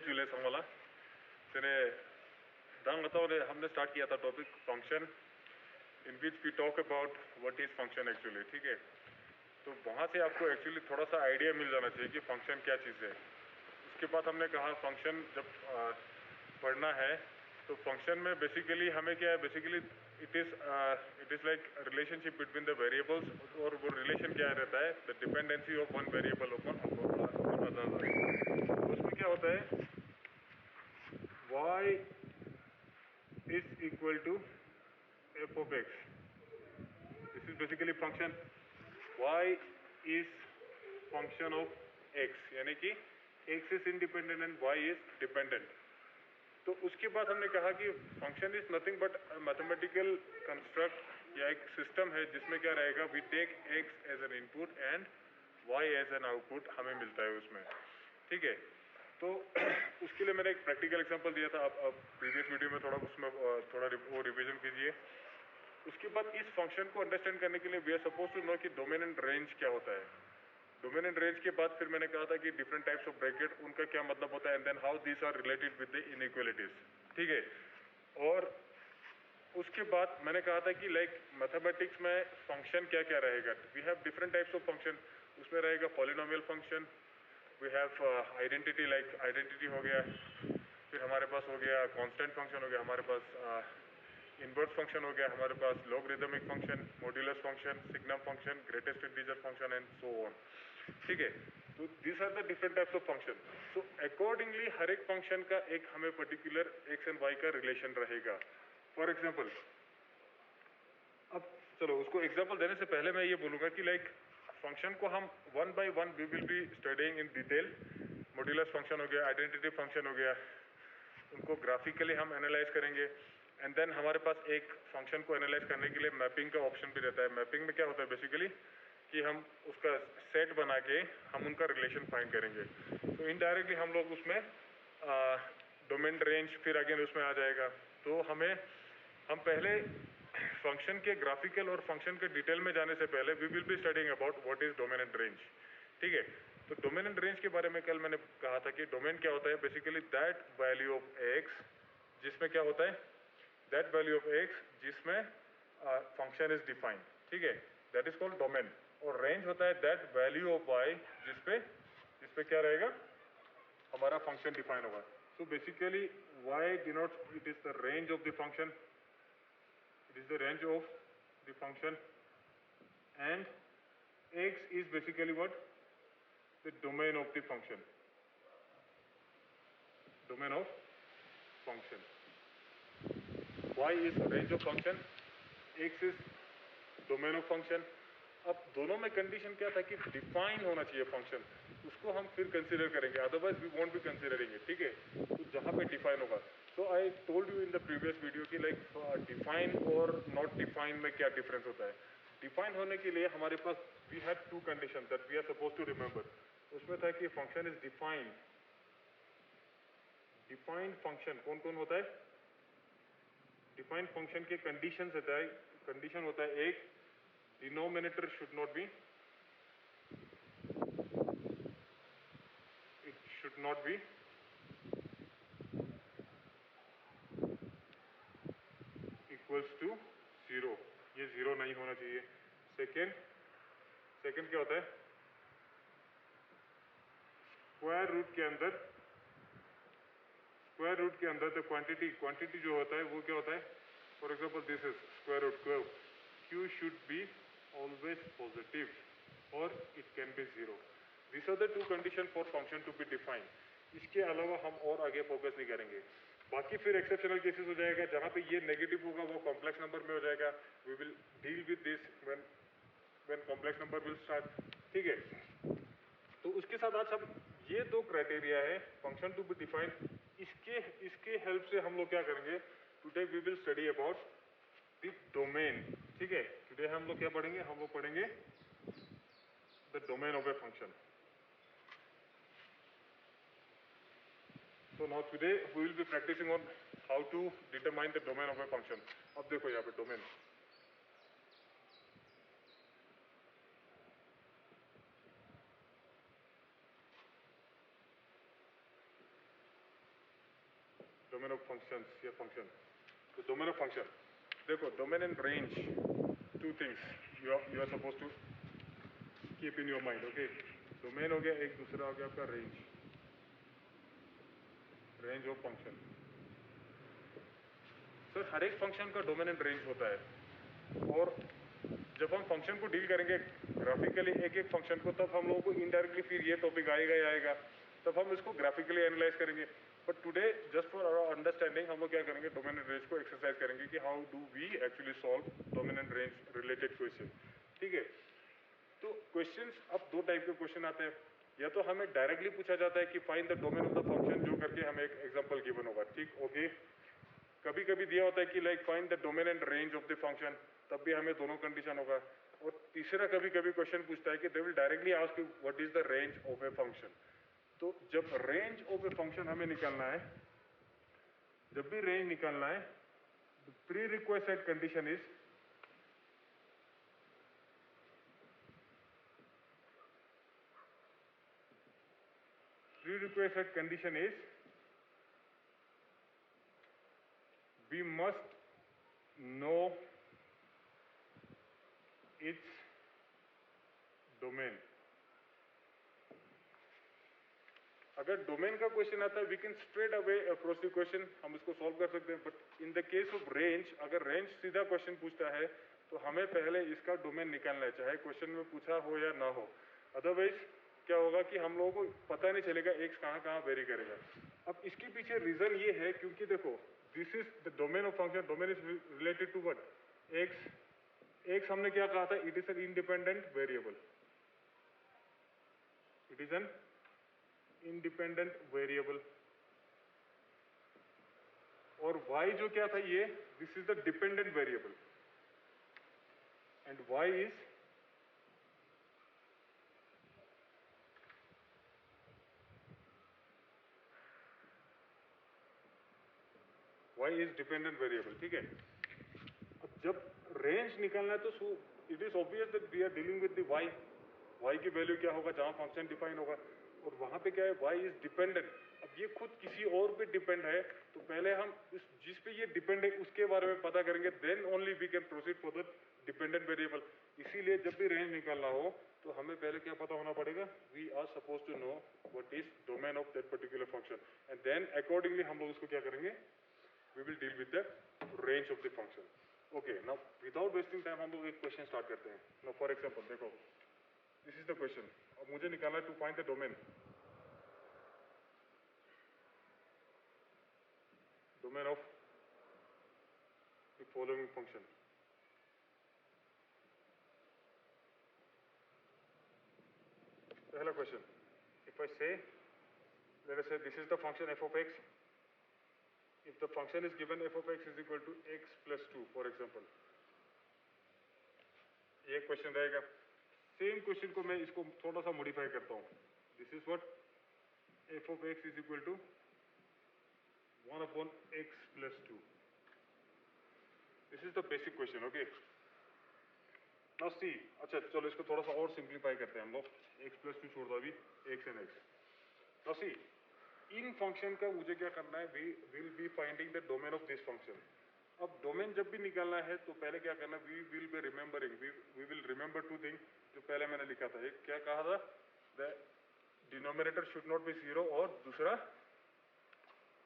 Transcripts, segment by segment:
जुले समला तेरे दांग बताओ हमने स्टार्ट किया था topic function in which we talk about what is function actually, ठीक है। तो वहाँ से आपको एक्चुअली थोड़ा सा आइडिया मिल जाना चाहिए कि फंक्शन क्या चीज़ है। उसके बाद हमने कहा फंक्शन जब पढ़ना है तो फंक्शन में बेसिकली हमें क्या है, basically it is like relationship between the variables, और वो रिलेशन क्या रहता है, the dependency of one variable upon another. उसमें क्या होता है, y is equal to f of x. This is basically function y is function of x, यानी कि x is independent and y is dependent. तो उसके बाद हमने कहा कि function is nothing but mathematical construct या एक सिस्टम है जिसमें क्या रहेगा, we take x as an input and y as an output हमें मिलता है उसमें, ठीक है। तो उसके लिए मैंने एक प्रैक्टिकल एग्जांपल दिया था, आप प्रीवियस वीडियो में थोड़ा उसमें थोड़ा वो रिवीजन कीजिए। उसके बाद इस फंक्शन को अंडरस्टैंड करने के लिए we are suppose to know कि डोमेन एंड रेंज क्या होता है। डोमेन एंड रेंज के बाद फिर मैंने कहा था कि डिफरेंट टाइप्स ऑफ ब्रैकेट, उनका क्या मतलब होता है, and then how this are related with the inequalities, ठीक है। और उसके बाद मैंने कहा था कि लाइक मैथमेटिक्स में फंक्शन क्या क्या रहेगा। We have different types of function, उसमें रहेगा polynomial function, we have identity, like identity हो गया, फिर हमारे पास हो गया कांस्टेंट फंक्शन हो गया, हमारे पास इनवर्स फंक्शन हो गया, हमारे पास logarithmic function, modulus function, signum function, greatest integer function and so on, ठीक है। तो this are the different types of function. So accordingly हर एक फंक्शन का एक हमें पर्टिकुलर एक्स एंड वाई का रिलेशन रहेगा। फॉर एग्जाम्पल, अब चलो उसको एग्जाम्पल देने से पहले मैं ये बोलूँगा कि लाइक फंक्शन को हम one by one we will be studying in detail. Modulus function हो गया, आइडेंटिटी फंक्शन हो गया, उनको ग्राफिकली हम एनालाइज करेंगे। एंड देन हमारे पास एक फंक्शन को एनालाइज करने के लिए मैपिंग का ऑप्शन भी रहता है। मैपिंग में क्या होता है बेसिकली कि हम उसका सेट बना के हम उनका रिलेशन फाइंड करेंगे। तो इनडायरेक्टली हम लोग उसमें डोमेन रेंज फिर अगेन उसमें आ जाएगा। तो हम पहले फंक्शन के ग्राफिकल और फंक्शन के डिटेल में जाने से पहले we will be studying about what is domain and range, ठीक है। तो डोमेन एंड रेंज के बारे में कल मैंने कहा था कि डोमेन क्या होता है, basically that value of x जिसमें क्या होता है, दैट वैल्यू ऑफ एक्स जिसमें फंक्शन इज डिफाइंड, ठीक है, दैट इज कॉल्ड डोमेन। और रेंज होता है दैट वैल्यू ऑफ वाई जिसपे क्या रहेगा, हमारा फंक्शन डिफाइन होगा। So basically Y denotes, it is the range of the function, it is the range of the function, and x is basically what, the domain of the function, domain of function, y is range of function, x is domain of function। अब दोनों में condition क्या था कि define होना चाहिए function, उसको हम फिर कंसीडर करेंगे, otherwise we won't be considering it, ठीक है। तो जहाँ पे डिफाइन होगा, तो I told you in the previous video कि लाइक डिफाइन और नॉट डिफाइन में क्या डिफरेंस होता है। डिफाइन होने के लिए हमारे पास we have two condition that we are suppose to remember. उसमें था कि function is defined. Defined function कौन कौन होता है, डिफाइंड फंक्शन के कंडीशन होता है, कंडीशन होता है एक, denominator should not be, it should not be equals to 0, ये 0 नहीं होना चाहिए। सेकेंड क्या होता है, स्क्वायर रूट के अंदर द क्वांटिटी जो होता है वो क्या होता है, for example this is square root q should be always positive or it can be 0. These are the two conditions for function to be defined। इसके अलावा हम और आगे फोकस नहीं करेंगे। बाकी फिर एक्सेप्शनल केसेस हो जाएगा, जहाँ पे ये नेगेटिव होगा वो कॉम्प्लेक्स नंबर में हो जाएगा। We will deal with this when complex number will start, ठीक है। तो उसके साथ आज हम ये दो क्राइटेरिया है फंक्शन टू बी डिफाइंड, इसके हेल्प से हम लोग क्या करेंगे, today we will study about the domain, ठीक है। टुडे हम लोग क्या पढ़ेंगे, हम लोग पढ़ेंगे the domain of a function. So now today we will be practicing on how to determine the domain of a function. अब देखो यहाँ पे डोमेन, डोमेन ऑफ फंक्शंस या फंक्शन, तो डोमेन ऑफ फंक्शन देखो, domain and range, two things you are suppose to keep in your mind. Okay, domain हो गया एक, दूसरा हो गया आपका range, range of function. Sir हर एक फंक्शन का डोमेन एंड रेंज होता है, और जब हम फंक्शन को डील करेंगे ग्राफिकली एक एक फंक्शन को, तब हम लोगों को इनडायरेक्टली फिर ये टॉपिक आएगा ही आएगा, तब हम इसको ग्राफिकली एनालाइज करेंगे। But today just for our understanding हम लोग क्या करेंगे, डोमेन एंड रेंज को एक्सरसाइज करेंगे कि how do we actually solve domain and range related question. ठीक है, तो क्वेश्चंस अब दो टाइप के क्वेश्चन आते हैं, या तो हमें डायरेक्टली पूछा जाता है कि find the domain of the function, जो करके हमें एक एग्जांपल गिवन होगा। ठीक, ओके। कभी कभी दिया होता है कि like find the domain and range of the function, तब भी हमें दोनों कंडीशन होगा। और तीसरा कभी कभी क्वेश्चन पूछता है कि they will directly ask what is the range of a function. तो जब रेंज ऑफ ए फंक्शन हमें निकालना है, जब भी रेंज निकालना है, pre requested condition is prerequisite condition is we must know its domain। अगर डोमेन का क्वेश्चन आता है we can straight away approach the question, हम इसको सॉल्व कर सकते हैं। But in the case of range, अगर रेंज सीधा क्वेश्चन पूछता है तो हमें पहले इसका डोमेन निकालना है, चाहे क्वेश्चन में पूछा हो या ना हो। अदरवाइज क्या होगा कि हम लोगों को पता नहीं चलेगा एक्स कहाँ कहाँ वेरी करेगा। अब इसके पीछे रीजन ये है क्योंकि देखो, this is the domain of function, domain is related to what, X. X हमने क्या कहा था, it is an independent variable, it is an independent variable. और y जो क्या था, ये this is the dependent variable, and y is dependent variable. ठीक है, अब जब रेंज निकालना है तो it is obvious that we are dealing with the y की वैल्यू क्या होगा जहां फंक्शन डिफाइन होगा, और वहां पे क्या है, y इज डिपेंडेंट। अब ये खुद किसी और पे डिपेंड है, तो पहले हम जिस पे ये डिपेंड है उसके बारे में पता करेंगे, then only we can proceed for the dependent variable. इसीलिए जब भी रेंज निकालना हो तो हमें पहले क्या पता होना पड़ेगा, we are suppose to know what is domain of that particular function, and then accordingly हम लोग उसको क्या करेंगे, we will deal with the range of the function. Okay, now without wasting time हम लोग एक क्वेश्चन स्टार्ट करते हैं। नाउ फॉर एग्जांपल देखो, दिस इज द क्वेश्चन। अब मुझे निकालना है to find the domain, domain of the following function. पहला क्वेश्चन, इफ आई से, let us say this is the function f of x, if the function is given f of x is equal to x plus 2 for example, ये question रहेगा। Same question को मैं इसको थोड़ा सा modify करता हूँ, this is what f of x is equal to 1 upon x plus 2, this is the basic question। okay, now see, अच्छा चलो इसको थोड़ा सा और सिंप्लीफाई करते हैं हम लोग, x plus 2 छोड़ दो अभी, x and x। now see, इन फंक्शन का मुझे क्या करना है, we will be finding the domain of this function. अब डोमेन जब भी निकालना है तो पहले क्या करना है, we will be remembering, we will remember two thing, जो पहले मैंने लिखा था। एक क्या कहा था, the denominator should not be zero, और दूसरा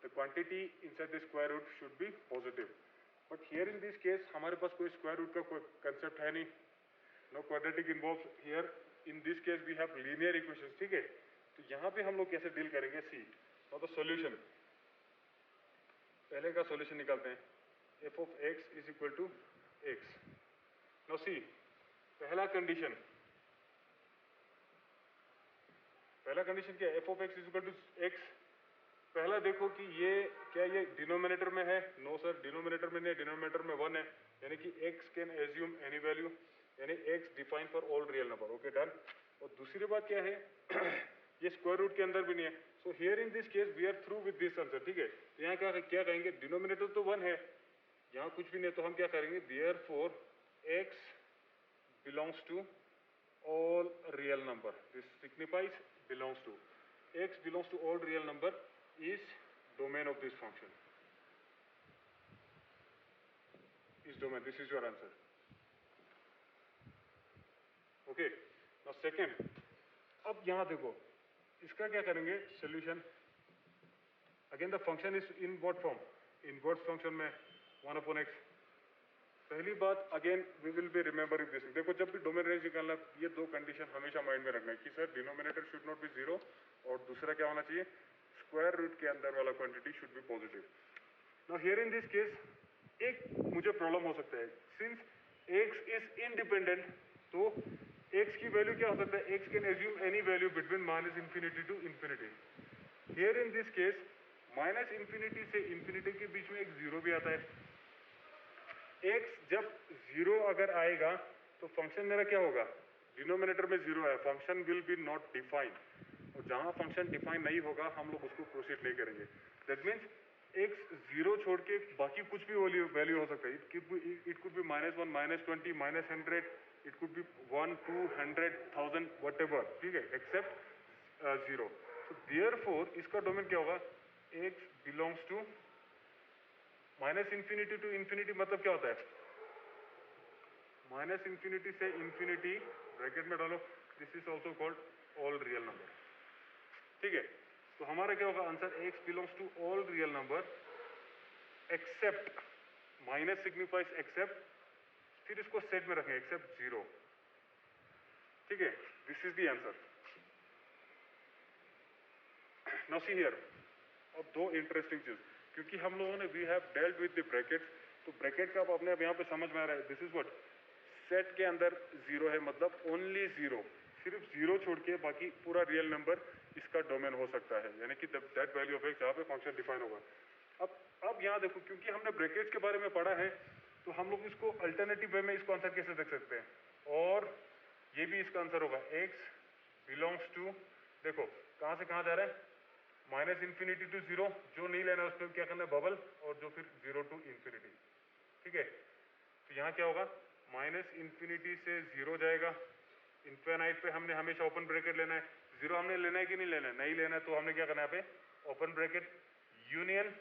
the quantity inside the square root should be positive. But here in this case हमारे पास कोई स्क्वायर रूट का कोई कंसेप्ट है नहीं, no quadratic involve here, in this case we have linear equations. ठीक है, तो यहाँ पे हम लोग कैसे डील करेंगे, सी तो सॉल्यूशन, पहले का सॉल्यूशन निकालते हैं, f of x is equal to x। now see, पहला कंडीशन क्या है, f of x is equal to x। पहला देखो कि ये क्या, ये डिनोमिनेटर में है, नो सर डिनोमिनेटर में नहीं, डिनोमिनेटर में 1 है, यानी कि x can assume any value, यानी x define for all real number. Okay done. और दूसरी बात क्या है ये स्क्वायर रूट के अंदर भी नहीं है, so here in this case we are through with this answer. ठीक है, तो यहाँ क्या कहेंगे, डिनोमिनेटर तो 1 है, यहाँ कुछ भी नहीं, तो हम क्या करेंगे, therefore x belongs to all real number, this signifies belongs to, x belongs to all real number is domain of this function। इस domain, this is your answer. Okay, now second, अब यहाँ देखो इसका क्या करेंगे solution. Again the function is in what form, inverse function में 1/x. पहली बात again we will be remembering this. देखो जब भी डोमेन रेंज निकालना ये दो कंडीशन हमेशा माइंड में रखना है कि sir denominator should not be zero और दूसरा क्या होना चाहिए, स्क्वायर रूट के अंदर वाला quantity should be positive. Now here in this case एक मुझे प्रॉब्लम हो सकता है, सिंस x इज इंडिपेंडेंट तो x की वैल्यू क्या हो सकता है, x can assume any value between -infinity to infinity. Here in this case -infinity से इंफिनिटी के बीच में एक जीरो भी आता है. x जब जीरो अगर आएगा तो फंक्शन मेरा क्या होगा, डिनोमिनेटर में जीरो है, function will be not defined. और जहां फंक्शन डिफाइन नहीं होगा हम लोग उसको प्रोसीड नहीं करेंगे. दैट मीन्स x जीरो छोड़ के बाकी कुछ भी वैल्यू हो सकता है. It could be -1, -20, -100, it could be 1, 2, 100, 1000 whatever, ठीक है, एक्सेप्ट जीरो. सो देयरफॉर इसका डोमेन क्या होगा, x belongs to -infinity to infinity. मतलब क्या होता है, -इंफिनिटी से इंफिनिटी, ब्रैकेट में डालो, this is also called all real number. ठीक है, तो हमारा क्या होगा answer, x belongs to all real number except, minus signifies except, फिर इसको सेट में रखें एक्सेप्ट जीरो. ठीक है, this is the answer. Now see here, अब दो इंटरेस्टिंग चीज, क्योंकि हम लोगों ने we have dealt with the brackets, तो ब्रैकेट का आप अपने आप यहाँ पे समझ में आ रहा है. दिस इज व्हाट, सेट के अंदर जीरो है मतलब ओनली जीरो, सिर्फ जीरो छोड़ के बाकी पूरा रियल नंबर इसका डोमेन हो सकता है, यानी कि दैट वैल्यू ऑफ एक्स जहाँ पे फंक्शन डिफाइन होगा. अब यहाँ देखो, क्योंकि हमने ब्रैकेट्स के बारे में पढ़ा है तो हम लोग इसको अल्टरनेटिव वे में इसको आंसर कैसे देख सकते हैं, और ये भी इसका आंसर होगा x बिलोंग्स टू, देखो कहाँ से कहाँ जा रहा है, -इंफिनिटी टू जीरो, जो नहीं लेना उसको क्या करना है बबल, और जो फिर 0 टू इंफिनिटी. ठीक है, तो यहाँ क्या होगा, -इंफिनिटी से जीरो जाएगा, इन्फिनाइट पे हमने हमेशा ओपन ब्रैकेट लेना है, जीरो हमने लेना है कि नहीं लेना है, नहीं लेना है, तो हमने क्या करना है यहाँ पे ओपन ब्रैकेट यूनियन,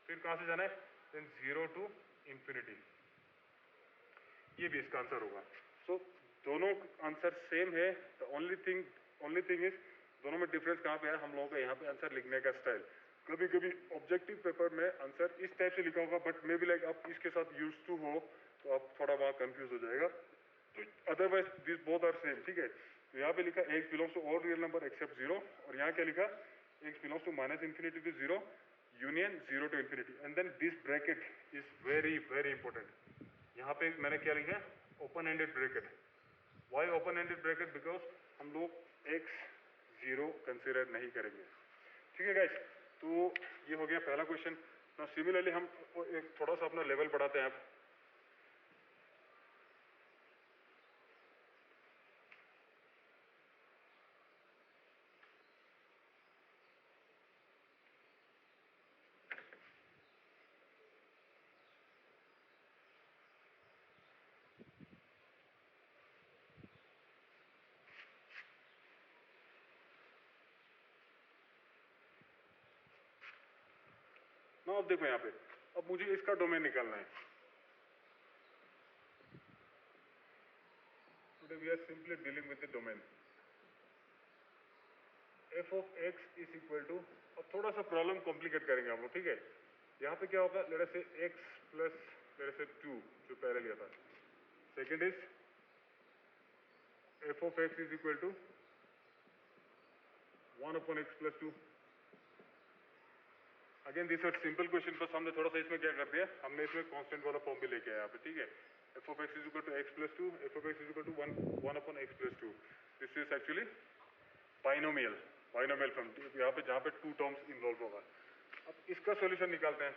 फिर कहाँ से जाना है, देन 0 टू इंफिनिटी. ये भी इसका आंसर होगा. सो दोनों आंसर सेम है, द ओनली थिंग इज दोनों में डिफरेंस कहाँ पे है, हम लोगों का यहाँ पे आंसर लिखने का स्टाइल. कभी कभी ऑब्जेक्टिव पेपर में आंसर इस टाइप से लिखा होगा, बट मे बी लाइक आप इसके साथ यूज टू हो तो आप थोड़ा वहाँ कंफ्यूज हो जाएगा. तो otherwise this both are same. ठीक है, तो यहाँ पे लिखा x belongs to all real number except zero, और यहाँ क्या लिखा, x belongs to -infinity to zero union 0 to infinity. And then this bracket is very very important. यहाँ पे मैंने क्या लिखा है, open ended bracket. Why open ended bracket, because हम लोग x जीरो कंसिडर नहीं करेंगे. ठीक है गाइस, तो ये हो गया पहला क्वेश्चन. ना सिमिलरली हम एक थोड़ा सा अपना लेवल बढ़ाते हैं. आप ना, अब देखो यहाँ पे, अब मुझे इसका डोमेन निकालना है. Today we are simply dealing with the domain. f of x is equal to, अब थोड़ा सा प्रॉब्लम कॉम्प्लिकेट करेंगे हम लोग. ठीक है, यहाँ पे क्या होगा, लेट अस से x प्लस लेट अस से 2 जो पहले लिया था. Second is f of x is equal to 1/x plus 2. Again this are simple question, बस हमने थोड़ा सा इसमें क्या कर दिया, हमने इसमें कांस्टेंट वाला फॉर्म भी लेके आया यहाँ पे. ठीक है, f of x is equal to x plus 2, f of x is equal to 1/x plus 2. This is actually binomial form, यहाँ पे जहाँ पे टू टर्म्स इन्वॉल्व होगा. अब इसका सॉल्यूशन निकालते हैं.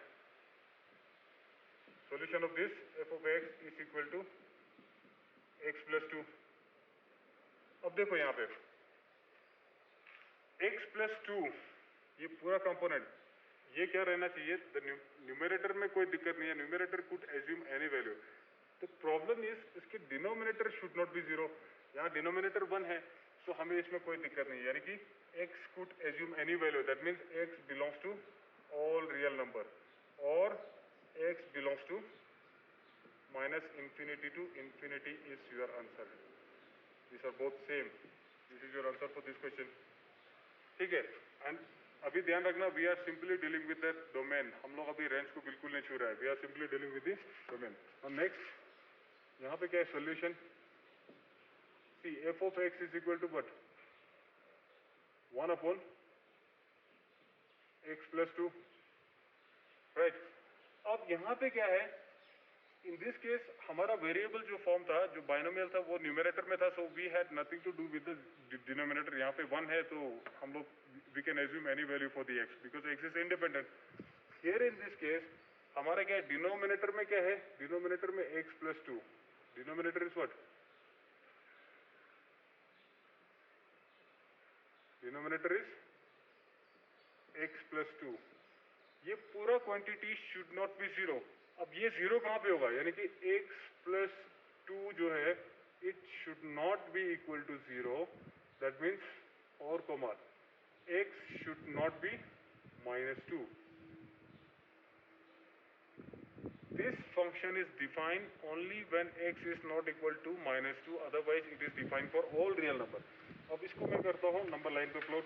Solution of this f of x is equal to x plus 2. अब देखो यहाँ पे x प्लस 2, ये पूरा कंपोनेंट, ये क्या रहना चाहिए, द न्यूमरेटर में कोई दिक्कत नहीं है, numerator could assume any value. The problem is इसके denominator should not be zero. यहाँ डिनोमिनेटर 1 है, तो हमें इसमें कोई दिक्कत नहीं है, यानी कि x could assume any value, that means x belongs to all real number, और x belongs to minus infinity to infinity is your answer. These are both same. This is your answer for this question. ठीक है. And अभी ध्यान रखना, we are simply dealing with the domain. हम लोग अभी range को बिल्कुल नहीं छू रहा है. We are simply dealing with this domain. Now next, यहाँ पे क्या है solution? See, f of x is equal to what? 1 upon x plus 2. Right. अब यहाँ पे क्या है? In this case, हमारा वेरिएबल जो फॉर्म था, जो बाइनोमियल था, वो न्यूमरेटर में था, so we had nothing to do with the denominator. यहाँ पे 1 है, तो हम लोग we can assume any value for the x because x is independent. Here in this case, हमारा क्या है? डिनोमिनेटर में क्या है? डिनोमिनेटर में x plus 2. Denominator is what? Denominator is x plus 2. ये पूरा quantity should not be zero. अब ये जीरो कहाँ पे होगा? यानी कि x plus 2 जो है, it should not be equal to zero. That means और कॉमा x शुड नॉट बी -2. This function is defined only when x is not equal to -2. Otherwise it is defined for all real number. अब इसको मैं करता हूँ number line पे plot.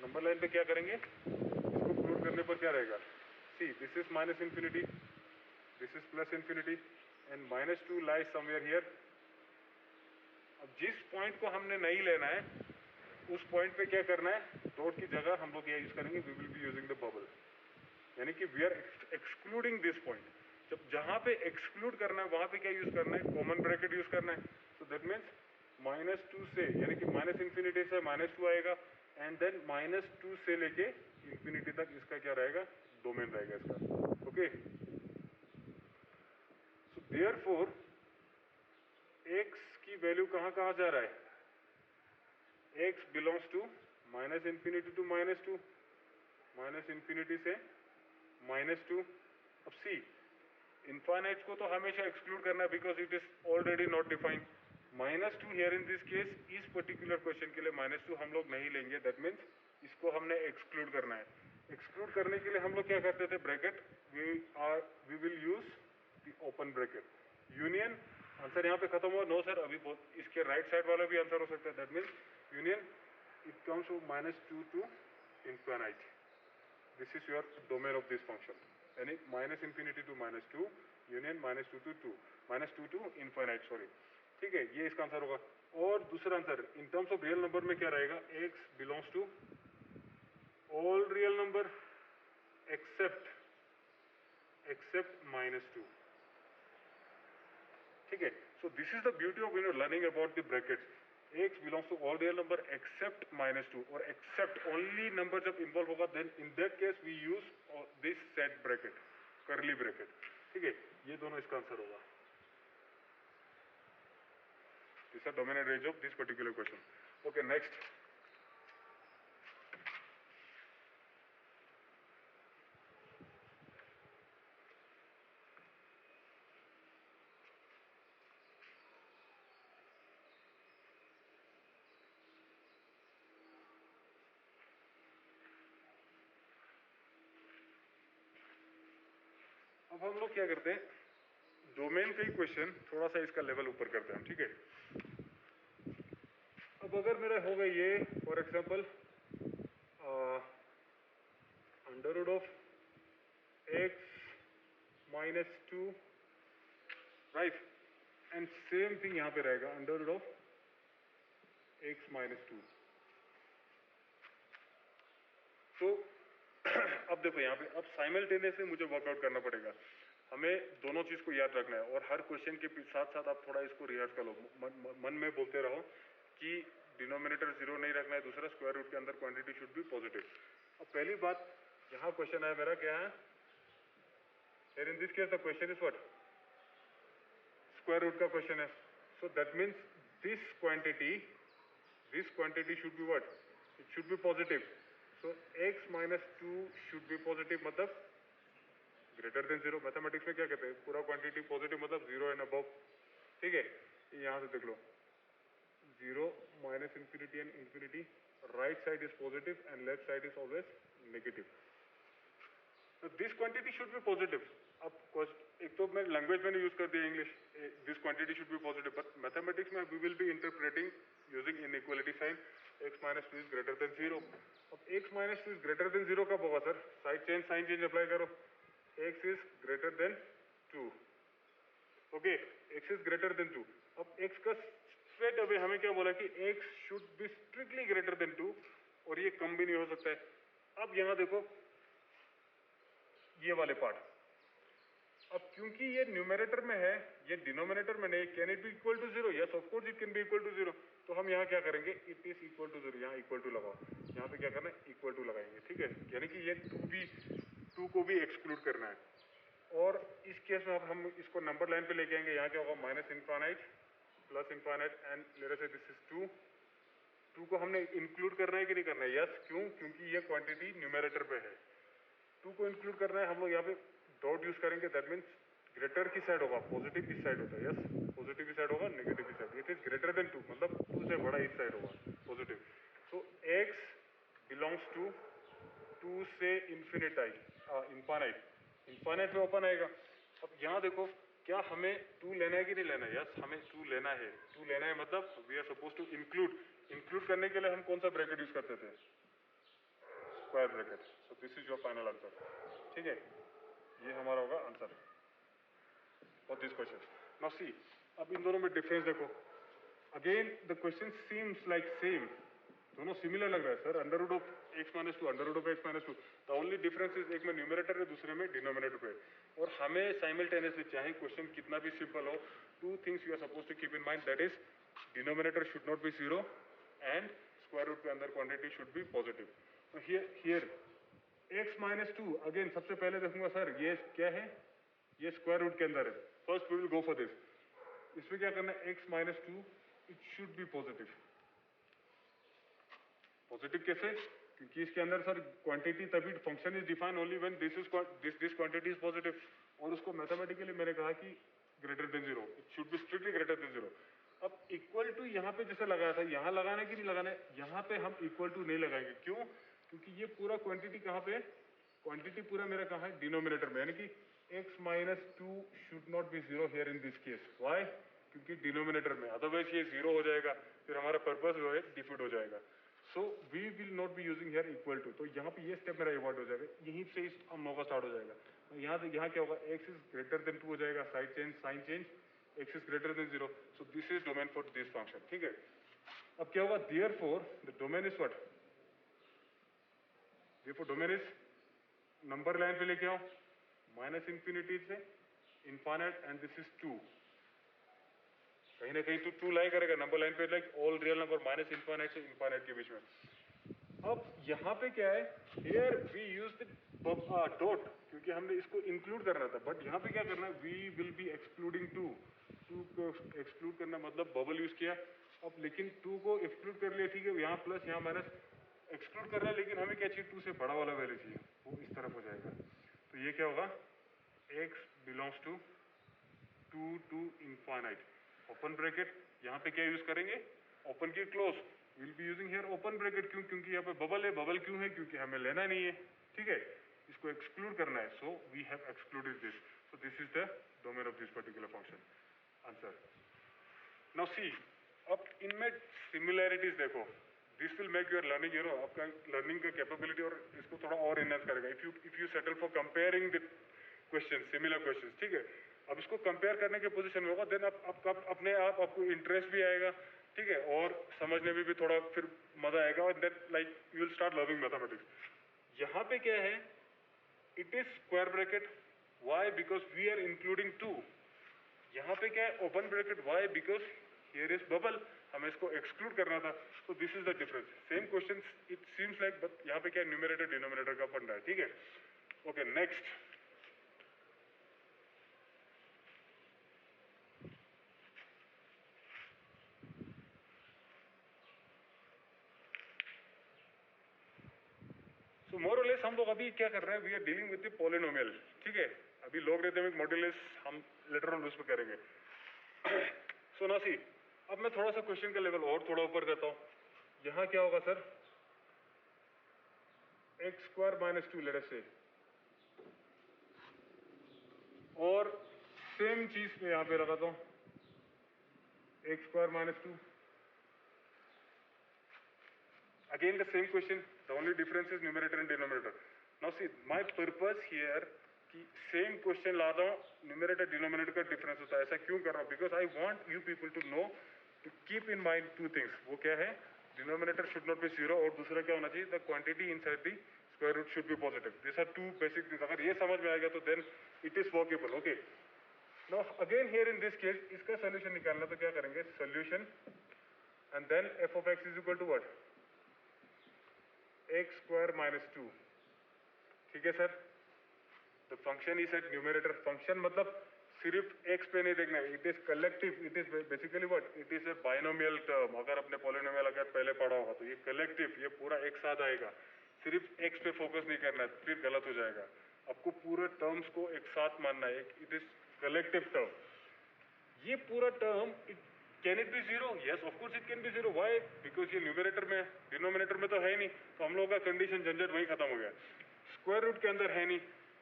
Number line पे क्या करेंगे? इसको प्लॉट करने पर क्या रहेगा? See, this is minus infinity, this is plus infinity, and -2 lies somewhere here. अब जिस पॉइंट को हमने नहीं लेना है, उस पॉइंट पे क्या करना है? डॉट की जगह हम लोग क्या यूज करेंगे? We will be using the bubble. यानी कि we are excluding this point. जब जहाँ पे एक्सक्लूड करना है, वहाँ पे क्या यूज करना है? कॉमन ब्रैकेट यूज करना है. So that means -2 से, यानी कि माइनस इन्फिनिटी से -2 आएगा, एंड देन -2 से लेके इन्फिनिटी तक इसका क्या रहेगा? डोमेन रहेगा इसका. ओके. सो देयरफॉर x की वैल्यू कहाँ कहाँ जा रहा है? x belongs to minus infinity to -2, minus infinity से -2. अब सी, इनफाइनाइट को तो हमेशा एक्सक्लूड करना है because it is already not defined. -2 here in this case, इस पर्टिकुलर क्वेश्चन के लिए -2 हम लोग नहीं लेंगे. दैट मीन्स इसको हमने एक्सक्लूड करना है. एक्सक्लूड करने के लिए हम लोग क्या करते थे? Bracket. We will use the open bracket. Union. Answer यहाँ पे खत्म हुआ? नो सर, अभी बहुत इसके राइट साइड वाला भी आंसर हो सकता है. That means union it comes to -2 to infinite. This is your domain of this function. यानी minus infinity to -2, union -2 to 2, -2 to infinite. Sorry. ठीक है, ये इसका आंसर होगा. और दूसरा answer in terms of real number में क्या रहेगा? x belongs to all real number except -2. ठीक है. So this is the beauty of learning about the brackets. x belongs to all real number except -2, और except only number जब involve होगा, then in that case we use this set bracket, curly bracket. ठीक है, ये दोनों इसका answer होगा. This is the domain and range of this particular question. Okay, next. अब हम लोग क्या करते हैं? डोमेन का ही क्वेश्चन थोड़ा सा इसका लेवल ऊपर करते हैं. ठीक है. अब अगर मेरा होगा ये, for example under root of x -2, right, and same thing यहाँ पे रहेगा अंडर रूट ऑफ x -2. तो अब देखो यहाँ पे, अब साइमल्टेनियसली मुझे वर्कआउट करना पड़ेगा. हमें दोनों चीज को याद रखना है, और हर क्वेश्चन के साथ साथ आप थोड़ा इसको रिहर्स कर लो. मन में बोलते रहो कि डिनोमिनेटर जीरो नहीं रखना है. दूसरा, स्क्वायर रूट के अंदर क्वांटिटी शुड बी पॉजिटिव. अब पहली बात, यहाँ क्वेश्चन है मेरा क्या है? Here in this case the question is what? Square root का क्वेश्चन है. So that means this quantity should be what? It should be positive. So x -2 should be positive, मतलब ग्रेटर देन जीरो. मैथमेटिक्स में क्या कहते हैं? पूरा quantity positive मतलब zero and above. ठीक है, यहाँ से देख लो, zero, minus infinity and infinity. Right side is positive and left side is always negative. This quantity should be positive. अब एक तो मैं लैंग्वेज मैंने यूज कर दिया English, this quantity should be positive, but mathematics में we will be interpreting using inequality sign. x minus two is greater than 0. अब x minus two is greater than 0 कब होगा sir? Side change sign change apply करो. x is greater than 2. Okay, x is greater than 2. अब x का straight away हमें क्या बोला कि x should be strictly greater than 2, और ये कम भी नहीं हो सकता है. अब यहां देखो ये वाले पार्ट, अब क्योंकि ये न्यूमरेटर में है, ये डिनोमिनेटर में नहीं, can it be equal to 0? Yes of course it can be equal to 0. तो हम यहाँ क्या करेंगे, इट इज इक्वल टू 0, यहाँ इक्वल टू लगाओ, यहाँ पे क्या करना है, इक्वल टू लगाएंगे. ठीक है, यानी कि ये 2 को भी एक्सक्लूड करना है. और इस केस में अब हम इसको नंबर लाइन पे लेके आएंगे. यहाँ क्या होगा, minus infinite plus infinite and let us से दिस इज 2. 2 को हमने इंक्लूड करना है कि नहीं करना है? यस. क्यों? क्योंकि ये क्वांटिटी न्यूमरेटर पे है. 2 को इंक्लूड करना है. हम लोग यहाँ पे डॉट यूज करेंगे, दैट मीन्स ग्रेटर की साइड होगा, पॉजिटिव इस साइड होता है. यस, पॉजिटिव की साइड होगा, नेगेटिव की side. It is greater than 2, मतलब 2 से बड़ा इस साइड होगा, positive. So x belongs to 2 से इन्फिनिटाइट, इनफाइनाइट. इनफाइनाइट में ओपन आएगा. अब यहाँ देखो, क्या हमें 2 लेना है कि नहीं लेना है? यस, हमें 2 लेना है. 2 लेना है मतलब we are suppose to include करने के लिए हम कौन सा ब्रैकेट यूज करते थे? Square bracket. So this is your final answer. ठीक है, ये हमारा होगा answer for this question. Now see, अब इन दोनों में डिफरेंस देखो. Again the question seems like same, दोनों सिमिलर लग रहा है sir. Under root of X minus two, under root of X minus two. The only difference is एक में न्यूमरेटर है, दूसरे में डिनोमिनेटर पे. और हमें साइमल्टेनियसली, चाहे क्वेश्चन कितना भी सिंपल हो, 2 things you are suppose to keep in mind, that is denominator should not be 0 and square root के अंदर quantity should be positive. Here x minus two, अगेन सबसे पहले देखूंगा सर ये क्या है, ये स्क्वायर रूट के अंदर है. First we will go for this. इसमें क्या करना है, x minus two, it should be positive. Positive कैसे? क्योंकि इसके अंदर सर क्वांटिटी तभी, function is define only when this quantity is positive. और उसको मैथमेटिकली मैंने कहा कि greater than 0, it should be strictly greater than 0. अब इक्वल टू यहाँ पे जैसे लगाया था, यहाँ लगाना है कि नहीं लगाना है? यहाँ पे हम इक्वल टू नहीं लगाएंगे. क्यों? क्योंकि ये पूरा क्वांटिटी कहाँ पे है, क्वांटिटी पूरा मेरा कहाँ है, डिनोमिनेटर में. यानी कि x minus two should not be 0 here in this case. Why? क्योंकि डिनोमिनेटर में, अदरवाइज ये 0 हो जाएगा, फिर हमारा पर्पस जो है डिफीट हो जाएगा. So we will not be using here equal to. तो यहाँ पे ये स्टेप मेरा अवॉइड हो जाएगा, यहीं से इस हम लोगों का स्टार्ट हो जाएगा. यहाँ क्या होगा, x इज ग्रेटर देन 2 हो जाएगा, side change sign change, x is greater than 0. So this is domain for this function. ठीक है, अब क्या होगा, therefore the domain is what, therefore domain is, number line पे लेके आओ, माइनस इंफिनिटी से इनफाइनाइट एंड दिस इज 2. कहीं ना कहीं तो 2 लाई करेगा नंबर लाइन पे, like all real number minus infinite से इनफाइनाइट के बीच में. अब यहाँ पे क्या है, here we use the dot, क्योंकि हमने इसको इंक्लूड करना था. बट यहाँ पे क्या करना है, वी विल बी एक्सक्लूडिंग 2. 2 को एक्सक्लूड करना मतलब बबल यूज किया. अब लेकिन 2 को एक्सक्लूड कर लिया, ठीक है, यहाँ प्लस यहाँ माइनस एक्सक्लूड कर रहा है, लेकिन हमें क्या चाहिए, 2 से बड़ा वाला वैल्यू चाहिए, वो इस तरफ हो जाएगा. तो ये क्या होगा, x belongs to 2 to infinite, open bracket. यहाँ पे क्या यूज करेंगे, ओपन की close. Will be using here open bracket. क्यों? क्योंकि यहाँ पे बबल है. बबल क्यों है? क्योंकि हमें लेना नहीं है. ठीक है, इसको एक्सक्लूड करना है. So we have excluded this. So this is the domain of this particular function. Answer. Now see, अब इनमें सिमिलैरिटीज देखो. This will make your learning, you know, आपका लर्निंग का कैपेबिलिटी और इसको थोड़ा और इनहेंस करेगा. If you settle for comparing the question, similar question. ठीक है, अब इसको कंपेयर करने के पोजीशन में होगा, देन आप अपने आप आपको इंटरेस्ट भी आएगा. ठीक है, और समझने में भी थोड़ा फिर मजा आएगा, और then like you will start loving mathematics. यहाँ पे क्या है, it is square bracket. Why? Because we are including 2. यहाँ पे क्या है, open bracket. Why? Because here is bubble, हमें इसको एक्सक्लूड करना था. तो this is the difference. Same question it seems like, but यहाँ पे क्या है, न्यूमरेटर डिनोमिनेटर का फंडा है. ठीक है, ओके, नेक्स्ट. सो मोर और लेस हम लोग अभी क्या कर रहे हैं, we are dealing with the polynomial. ठीक है, अभी लॉगरिथमिक मॉड्यूलस हम लेटर ऑन उस पर करेंगे. सो ना सी, अब मैं थोड़ा सा क्वेश्चन का लेवल और थोड़ा ऊपर करता हूँ. यहाँ क्या होगा sir, x square minus 2 let us से. और सेम चीज मैं यहाँ पे लगाता हूँ, x square minus 2. Again the same question, the only difference is numerator and denominator. Now see, my purpose here कि same question ला रहा हूँ, numerator denominator का difference होता है. ऐसा क्यों कर रहा हूँ? Because I want you people to know, to keep in mind two things. वो क्या है? Denominator should not be zero और दूसरा क्या होना चाहिए? The quantity inside the square root should be positive. These are two basic things. अगर ये समझ में आ गया तो then it is workable. Okay. Now again here in this case, इसका solution निकालना तो क्या करेंगे? Solution and then f of x is equal to what? x square minus 2. ठीक है sir? The function is at numerator. Function मतलब सिर्फ x पे नहीं देखना है. It is collective. It is basically what? It is a binomial term. अगर अपने polynomial अगर पहले पढ़ा होगा तो ये collective, ये पूरा एक साथ आएगा. सिर्फ x पे फोकस नहीं करना है, फिर गलत हो जाएगा. आपको पूरे terms को एक साथ मानना है. It is collective term. ये पूरा term can it be zero? Yes, of course it can be zero. Why? Because ये numerator में, denominator में तो है नहीं, तो हम लोगों का condition झंझट वहीं खत्म हो गया. Square root के अंदर है नहीं,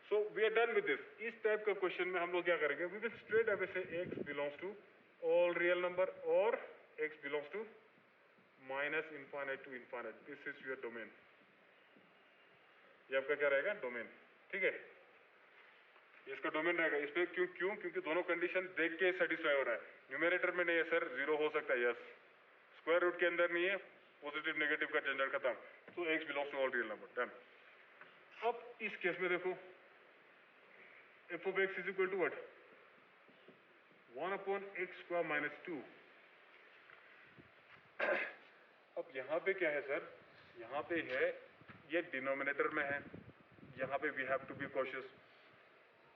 so we are done with this. इस type का question में हम लोग क्या करेंगे? We will straight away say x belongs to all real number or x belongs to minus infinite to infinite. This is your domain. ये आपका क्या रहेगा? Domain. ठीक है? इसका डोमेन रहेगा. इस पे क्योंकि दोनों कंडीशन देख के सेटिस्फाई हो रहा है. न्यूमरेटर में नहीं है सर, जीरो हो सकता है. यस. स्क्वायर रूट के अंदर नहीं है, पॉजिटिव नेगेटिव का झंझट खत्म. तो x belongs to all real number. Done. अब इस केस में देखो, f of x is equal to what? 1 upon x square minus 2. अब यहाँ पे क्या है सर? यहाँ पे है, ये डिनोमिनेटर में है, यहाँ पे we have to be cautious.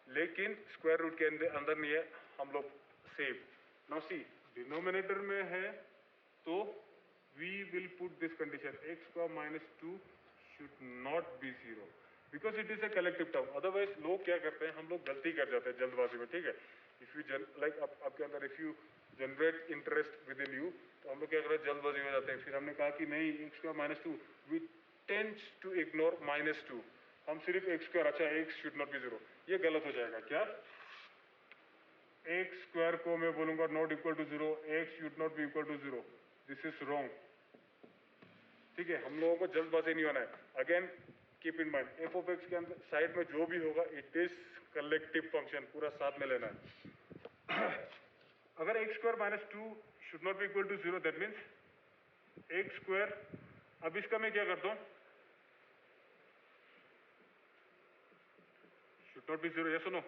लेकिन स्क्वायर रूट के अंदर नहीं है, हम लोग सेव. नाउ सी, डिनोमिनेटर में है तो we will put this condition, x square minus 2 should not be zero, because it is a collective term. Otherwise लोग क्या करते हैं, हम लोग गलती कर जाते हैं जल्दबाजी में. ठीक है? इफ यू लाइक आपके अंदर if you generate interest with in you, तो हम लोग क्या करते हैं, जल्दबाजी हो जाते हैं. फिर हमने कहा कि नहीं, x square minus 2, we tends to ignore minus 2. हम सिर्फ एक्स स्क्वायर, अच्छा x should not be zero, ये गलत हो जाएगा. क्या? एक्स स्क्वायर को मैं बोलूंगा not equal to zero, x should not be equal to zero. This is wrong. ठीक है? हम लोगों को जल्दबाजी नहीं होना है. Again keep in mind, f of x के अंदर साइड में जो भी होगा इट इज कलेक्टिव फंक्शन, पूरा साथ में लेना है. अगर x square minus 2 should not be equal to zero, that means x square, अब इसका मैं क्या करता हूं, should not be zero. Yes or no?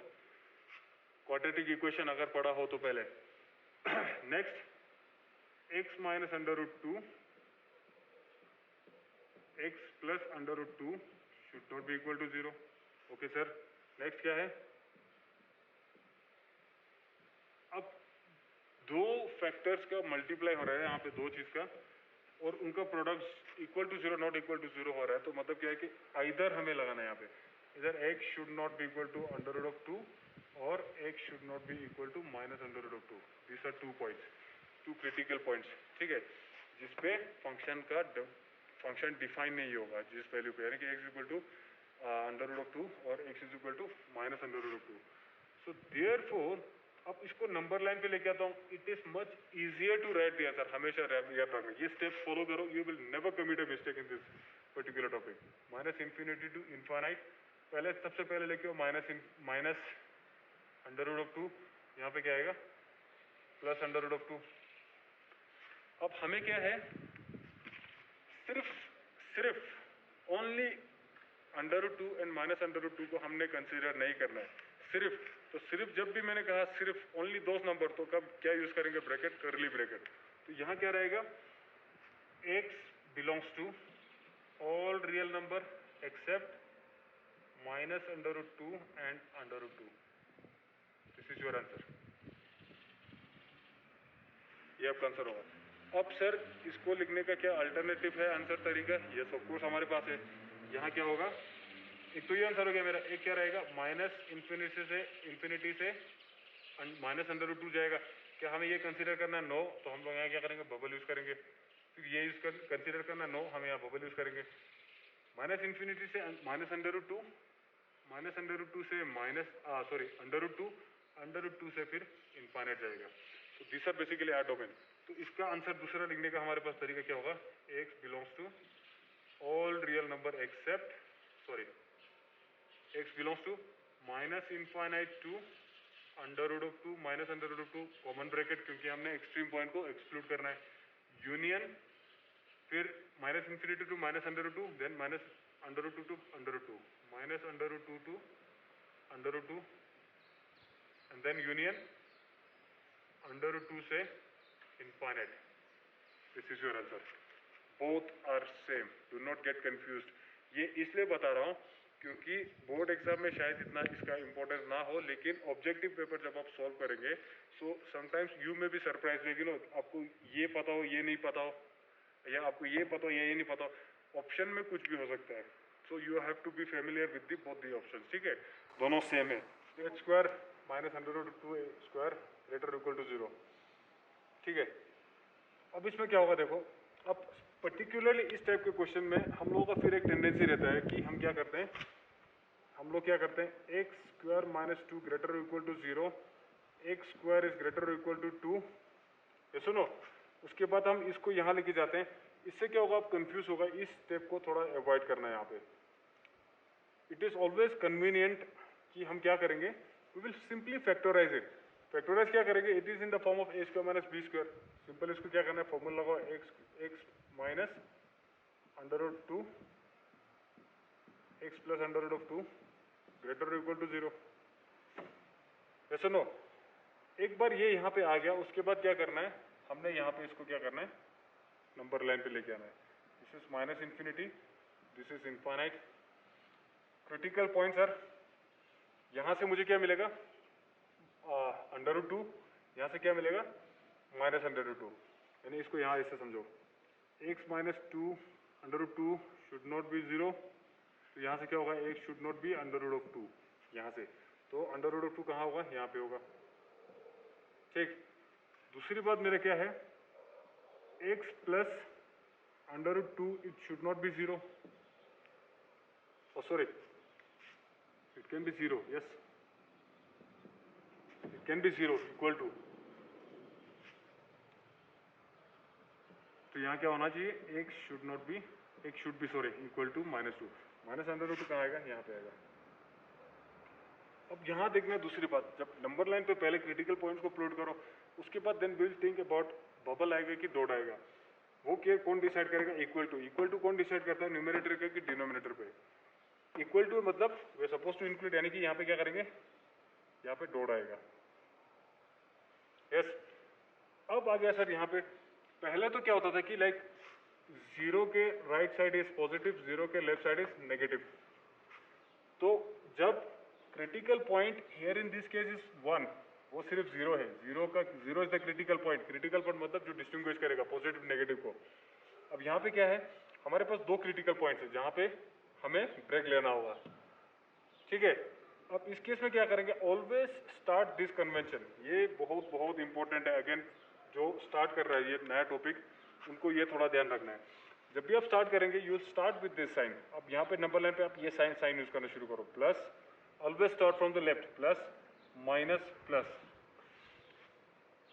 Quadratic equation अगर पढ़ा हो तो पहले. Next, x minus under root 2, x plus under root 2 should not be equal to zero. Okay sir. Next क्या है? अब दो फैक्टर्स का मल्टीप्लाई हो रहा है यहाँ पे, दो चीज का, और उनका product equal to zero not equal to zero हो रहा है. तो मतलब क्या है कि आइदर हमें लगाना है यहाँ पे, इधर x should not be equal to under root of 2 और x should not be equal to minus under root of 2. This are 2 points, 2 critical points. ठीक है? जिसपे फंक्शन डिफाइन नहीं होगा जिस वैल्यू पे, यानी कि x equal to under root of 2 और x is equal to minus under root of 2. So therefore अब इसको नंबर लाइन पे लेके आता हूँ. It is much easier to write the answer. हमेशा याद रखना, ये स्टेप्स फॉलो करो, you will never commit a mistake in this particular topic. Minus infinity to infinite, पहले सबसे पहले लेके आओ माइनस अंडर रूट ऑफ 2, यहाँ पे क्या आएगा, प्लस अंडर रूट ऑफ 2. अब हमें क्या है, सिर्फ only under root 2 and minus under root 2 को हमने कंसीडर नहीं करना है. सिर्फ जब भी मैंने कहा सिर्फ ओनली दो नंबर, तो कब क्या यूज करेंगे, ब्रैकेट, करली ब्रैकेट. तो यहाँ क्या रहेगा, x belongs to all real number except minus under root 2 and under root 2. This is your answer. ये आपका आंसर होगा. अब सर इसको लिखने का क्या अल्टरनेटिव है, आंसर तरीका? यस ऑफ कोर्स हमारे पास है. यहाँ क्या होगा, एक तो ये आंसर हो गया मेरा. एक क्या रहेगा, माइनस इन्फिनिटी से माइनस अंडर रूट 2 जाएगा. क्या हमें ये कंसीडर करना है? नो. तो हम लोग यहाँ क्या करेंगे, बबल यूज करेंगे. फिर ये यूज कंसीडर करना, नो, हम यहाँ बबल यूज करेंगे. माइनस इन्फिनिटी से minus under root 2 minus under root 2 से अंडर रूट 2 से फिर इनफाइनाइट जाएगा। तो this are basically our domain. तो इसका आंसर दूसरा लिखने का हमारे पास तरीका क्या होगा, x belongs to all real number x belongs to minus infinite to under root of 2 minus under root of 2 common bracket, क्योंकि हमने एक्सट्रीम पॉइंट को एक्सक्लूड करना है, यूनियन फिर minus infinity to minus under root 2 then minus under root 2 to under root 2 minus under root 2 to under root 2 and then union under root 2 से infinite. This is your answer. Both are same, do not get confused. ये इसलिए बता रहा हूँ क्योंकि board exam में शायद इतना इसका इंपॉर्टेंस ना हो, लेकिन ऑब्जेक्टिव पेपर जब आप सॉल्व करेंगे सो समटाइम्स यू में भी सरप्राइज लेगी नो, आपको ये पता हो ये नहीं पता हो, या आपको ये पता हो ये नहीं पता हो, ऑप्शन में कुछ भी हो सकता है। So you have to be familiar with the both the option, ठीक है, दोनों सेम है। H square minus under root 2 square greater equal to 0, ठीक है। अब इसमें क्या होगा देखो, अब पर्टिकुलरली इस टाइप के क्वेश्चन में हम लोगों का फिर एक टेंडेंसी रहता है कि हम क्या करते हैं, x square minus 2 greater equal to 0, x square is greater equal to 2, ये सुनो, उसके बाद हम इसको यहाँ लेके जाते हैं। इससे क्या होगा, आप कंफ्यूज होगा, इस स्टेप को थोड़ा अवॉइड करना है यहाँ पे। इट इज ऑलवेज कन्वीनियंट कि हम क्या करेंगे, we will simply factorise it. Factorise क्या करेंगे, it is in the form of a square minus b square. Simple इसको क्या करना है, फॉर्मूला लगाओ, x minus under root 2 x plus under root of 2 greater equal to 0। ऐसा no, एक बार ये यहाँ पे आ गया, उसके बाद क्या करना है, हमने यहाँ पे इसको क्या करना है, नंबर लाइन पे लेके आना है। This is minus infinity, this is infinite. Critical point sir, यहाँ से मुझे क्या मिलेगा, अंडर रूट 2, यहाँ से क्या मिलेगा, माइनस अंडर रूट 2, यानी इसको यहाँ ऐसे समझो, x minus 2 under root 2 should not be 0, तो यहाँ से क्या होगा, x should not be under root of 2, यहाँ से, तो अंडर रूट ऑफ 2 कहाँ होगा, यहाँ पे होगा, ठीक। दूसरी बात मेरा क्या है, x plus under root 2 it should not be 0, sorry it can be 0, yes it can be 0 equal to, तो यहाँ क्या होना चाहिए, x should not be, x should be sorry equal to minus 2, minus under root 2 कहाँ आएगा, यहाँ पे आएगा। अब यहाँ देखना दूसरी बात, जब नंबर लाइन पे पहले क्रिटिकल पॉइंट्स को प्लॉट करो, उसके बाद then will think about bubble आएगा कि डॉट आएगा, वो क्या कौन डिसाइड करेगा, इक्वल टू कौन डिसाइड करता है, न्यूमरेटर पे कि डिनोमिनेटर पे। इक्वल टू मतलब वे सपोज टू इंक्लूड, यानी कि यहाँ पे क्या करेंगे, यहाँ पे डॉट आएगा, यस। अब आ गया सर यहाँ पे, पहले तो क्या होता था कि लाइक 0 के राइट साइड इज पॉजिटिव, 0 के लेफ्ट साइड इज नेगेटिव। तो जब critical point here in this case is 1, वो सिर्फ 0 है, 0 is the critical point. Critical point मतलब जो डिस्टिंग्विश करेगा पॉजिटिव नेगेटिव को। अब यहाँ पे क्या है, हमारे पास 2 क्रिटिकल पॉइंट्स है जहाँ पे हमें ब्रेक लेना होगा, ठीक है। अब इस केस में क्या करेंगे, ऑलवेज स्टार्ट दिस कन्वेंशन, ये बहुत बहुत इंपॉर्टेंट है। अगेन जो स्टार्ट कर रहा है ये नया टॉपिक, उनको ये थोड़ा ध्यान रखना है। जब भी आप स्टार्ट करेंगे you start with this sign. अब यहाँ पे नंबर लाइन पे आप ये साइन यूज करना शुरू करो, plus, always start from the left, plus minus plus.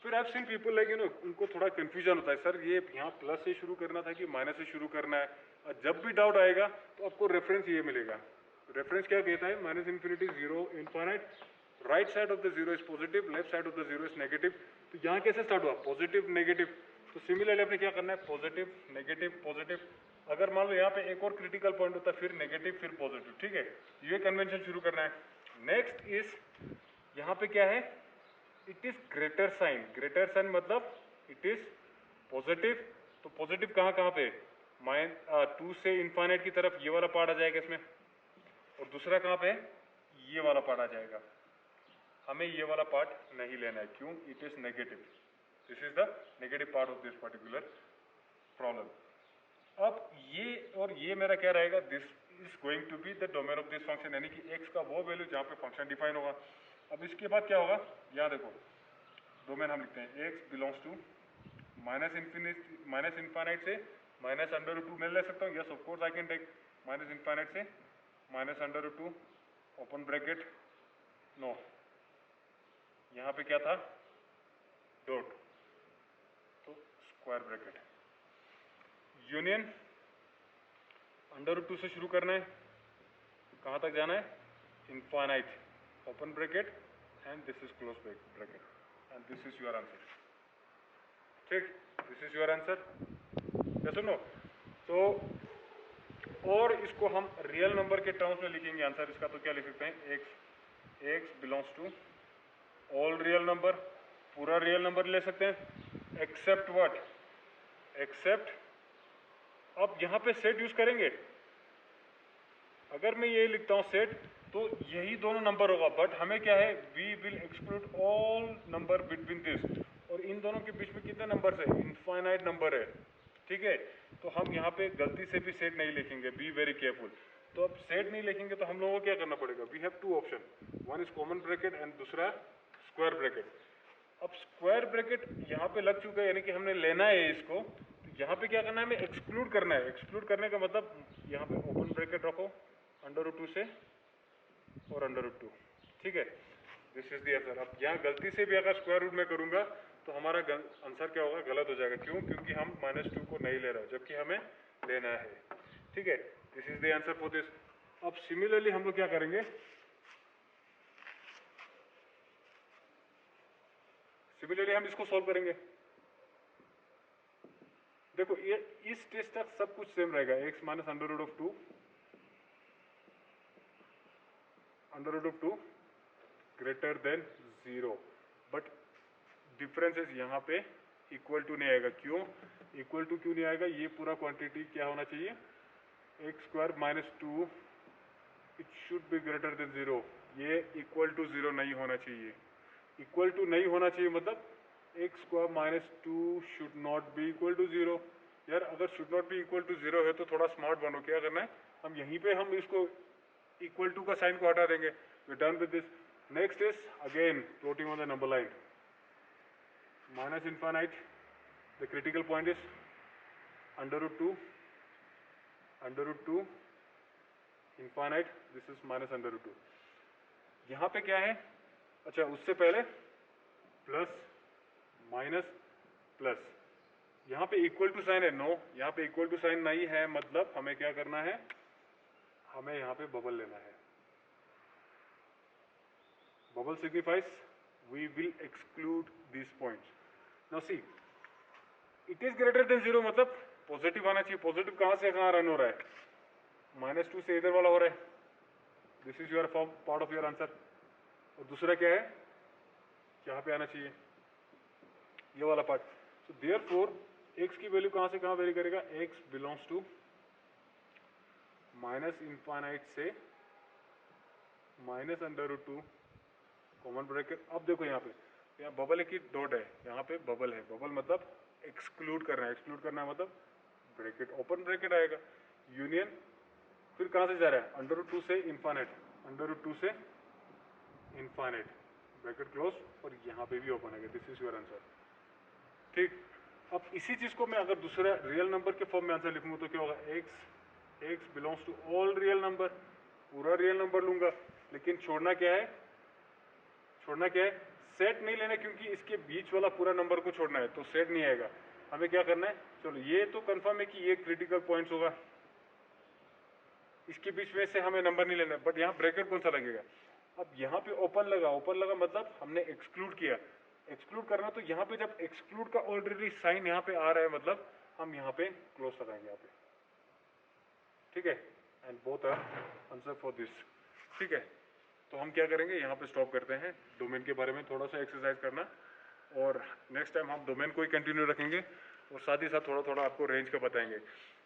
फिर I have seen people like उनको थोड़ा कंफ्यूजन होता है, सर ये यहाँ प्लस से शुरू करना था कि माइनस से शुरू करना है। और जब भी डाउट आएगा तो आपको रेफरेंस ये मिलेगा। रेफरेंस क्या कहता है, minus infinity 0 infinite, right side of the 0 is positive, left side of the 0 is negative. तो यहाँ कैसे स्टार्ट हुआ, पॉजिटिव नेगेटिव, तो सिमिलरली आपने क्या करना है, पॉजिटिव नेगेटिव पॉजिटिव। अगर मान लो यहाँ पे एक और क्रिटिकल पॉइंट होता है, फिर नेगेटिव फिर पॉजिटिव, ठीक है। ये कन्वेंशन शुरू करना है। नेक्स्ट इज यहाँ पे क्या है, it is greater sign. Greater sign मतलब इट इज पॉजिटिव, तो पॉजिटिव कहाँ कहाँ पे, 2 से इनफाइनाइट की तरफ, ये वाला पार्ट आ जाएगा इसमें, और दूसरा कहाँ पे, ये वाला पार्ट आ जाएगा। हमें ये वाला पार्ट नहीं लेना है, क्यों, it is negative, this is the negative part of this particular problem. अब ये और ये मेरा क्या रहेगा, this is going to be the domain of this function, यानी कि एक्स का वो वैल्यू जहाँ पे फंक्शन डिफाइन होगा। अब इसके बाद क्या होगा, यहाँ देखो डोमेन हम लिखते हैं, x belongs to minus infinite से माइनस अंडर रूट 2 मैं ले सकता हूँ, yes of course I can take minus infinite से minus under root 2 open bracket, no, यहाँ पे क्या था, डॉट, तो स्क्वायर ब्रैकेट, यूनियन √2 से शुरू करना है, कहाँ तक जाना है, infinite, open bracket and this is close bracket, and this is your answer. ठीक, दिस इज योर आंसर, या सुनो। तो और इसको हम रियल नंबर के टर्म्स में लिखेंगे आंसर इसका, तो क्या लिख सकते हैं, x belongs to all real number, पूरा रियल नंबर ले सकते हैं, एक्सेप्ट व्हाट, एक्सेप्ट, अब यहाँ पे सेट यूज करेंगे। अगर मैं ये लिखता हूँ सेट, तो यही दोनों नंबर होगा, बट हमें क्या है, we will exclude all number between this, और इन दोनों के बीच में कितने नंबर है, इनफाइनाइट नंबर है। ठीक है, तो हम यहाँ पे गलती से भी सेट नहीं लिखेंगे, बी वेरी केयरफुल। तो अब सेट नहीं लिखेंगे तो हम लोगों को क्या करना पड़ेगा, we have two option, one is common bracket and दूसरा स्क्वायर ब्रैकेट। अब स्क्वायर ब्रैकेट यहाँ पे लग चुका है, यानी कि हमने लेना है इसको, तो यहाँ पे क्या करना है, हमें एक्सक्लूड करना है। एक्सक्लूड करने का मतलब यहाँ पे ओपन ब्रैकेट रखो √2 से और √2, ठीक है, दिस इज द आंसर। अब यहाँ गलती से भी अगर स्क्वायर रूट में करूंगा तो हमारा आंसर क्या होगा, गलत हो जाएगा। क्यों, क्योंकि हम -2 को नहीं ले रहे जबकि हमें लेना है। ठीक है, this is the answer for this. अब सिमिलरली हम लोग क्या करेंगे, सिमिलरली हम इसको सॉल्व करेंगे। देखो ये इस टेस्ट तक सब कुछ सेम रहेगा, x - √2 √2 greater than 0, but differences यहाँ पे इक्वल टू नहीं आएगा। क्यों इक्वल टू क्यों नहीं आएगा, ये पूरा क्वांटिटी क्या होना चाहिए, x² - 2 it should be greater than 0, ये इक्वल टू 0 नहीं होना चाहिए। इक्वल टू नहीं होना चाहिए मतलब x² - 2 should not be equal to 0। यार अगर should not be equal to 0 है तो थोड़ा स्मार्ट बनो, क्या करना है, हम यहीं पे हम इसको इक्वल टू का साइन को हटा देंगे। We done with this. Next is again plotting on the number line, minus infinite, the critical point is √2 infinite, this is -√2। यहाँ पे क्या है, अच्छा उससे पहले प्लस माइनस प्लस, यहाँ पे इक्वल टू साइन है, नो यहाँ पे इक्वल टू साइन नहीं है, मतलब हमें क्या करना है, हमें यहाँ पे बबल लेना है। Bubble signifies we will exclude this points. Now see it is greater than 0, मतलब पॉजिटिव आना चाहिए। पॉजिटिव कहाँ से कहाँ रन हो रहा है, -2 से इधर वाला हो रहा है, this is your form part of your answer. और दूसरा क्या है, यहाँ पे आना चाहिए ये वाला पार्ट। सो देयरफॉर x की वैल्यू कहाँ से कहाँ वेरी करेगा, x belongs to minus infinite से -√2 कॉमन ब्रैकेट। अब देखो यहाँ पे, यहाँ बबल की डॉट है, यहाँ पे बबल है, बबल मतलब एक्सक्लूड करना है, एक्सक्लूड करना है मतलब ब्रैकेट ओपन ब्रैकेट आएगा, यूनियन, फिर कहाँ से जा रहा है, √2 से इनफाइनाइट, √2 से इनफाइनाइट ब्रैकेट क्लोज, और यहाँ पे भी ओपन आएगा, दिस इज योर आंसर। ठीक, अब इसी चीज को मैं अगर दूसरा रियल नंबर के फॉर्म में आंसर लिखूंगा तो क्या होगा, x belongs to all real number, पूरा रियल नंबर लूंगा, लेकिन छोड़ना क्या है, छोड़ना क्या है, सेट नहीं लेना, क्योंकि इसके बीच वाला पूरा नंबर को छोड़ना है, तो सेट नहीं आएगा। हमें क्या करना है, चलो ये तो कंफर्म है कि ये क्रिटिकल पॉइंट्स होगा, इसके बीच में से हमें नंबर नहीं लेना, बट यहाँ ब्रैकेट कौन सा लगेगा। अब यहाँ पे ओपन लगा, ओपन लगा मतलब हमने एक्सक्लूड किया, एक्सक्लूड करना, तो यहाँ पे जब एक्सक्लूड का ऑलरेडी साइन यहाँ पे आ रहा है, मतलब हम यहाँ पे क्लोज लगाएंगे यहाँ पे, ठीक है, and both are answer for this. ठीक है, तो हम क्या करेंगे, यहाँ पे स्टॉप करते हैं, डोमेन के बारे में थोड़ा सा एक्सरसाइज करना, और नेक्स्ट टाइम हम डोमेन को ही कंटिन्यू रखेंगे, और साथ ही साथ थोड़ा थोड़ा आपको रेंज का बताएंगे।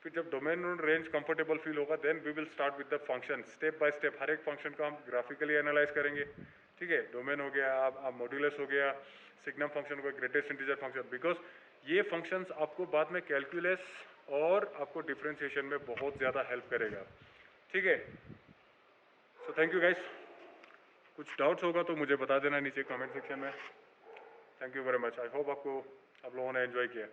फिर जब डोमेन और रेंज कंफर्टेबल फील होगा, then we will start with the function, step by step हर एक फंक्शन को हम ग्राफिकली एनालाइज करेंगे। ठीक है, डोमेन हो गया, आप मॉड्यूलस हो गया, सिग्नम फंक्शन हो गया, ग्रेटेस्ट इंटीजर फंक्शन, बिकॉज ये फंक्शंस आपको बाद में कैलकुलस और आपको डिफ्रेंशिएशन में बहुत ज़्यादा हेल्प करेगा। ठीक है, सो थैंक यू गाइस, कुछ डाउट्स होगा तो मुझे बता देना नीचे कमेंट सेक्शन में। Thank you very much, I hope आप लोगों ने एंजॉय किया।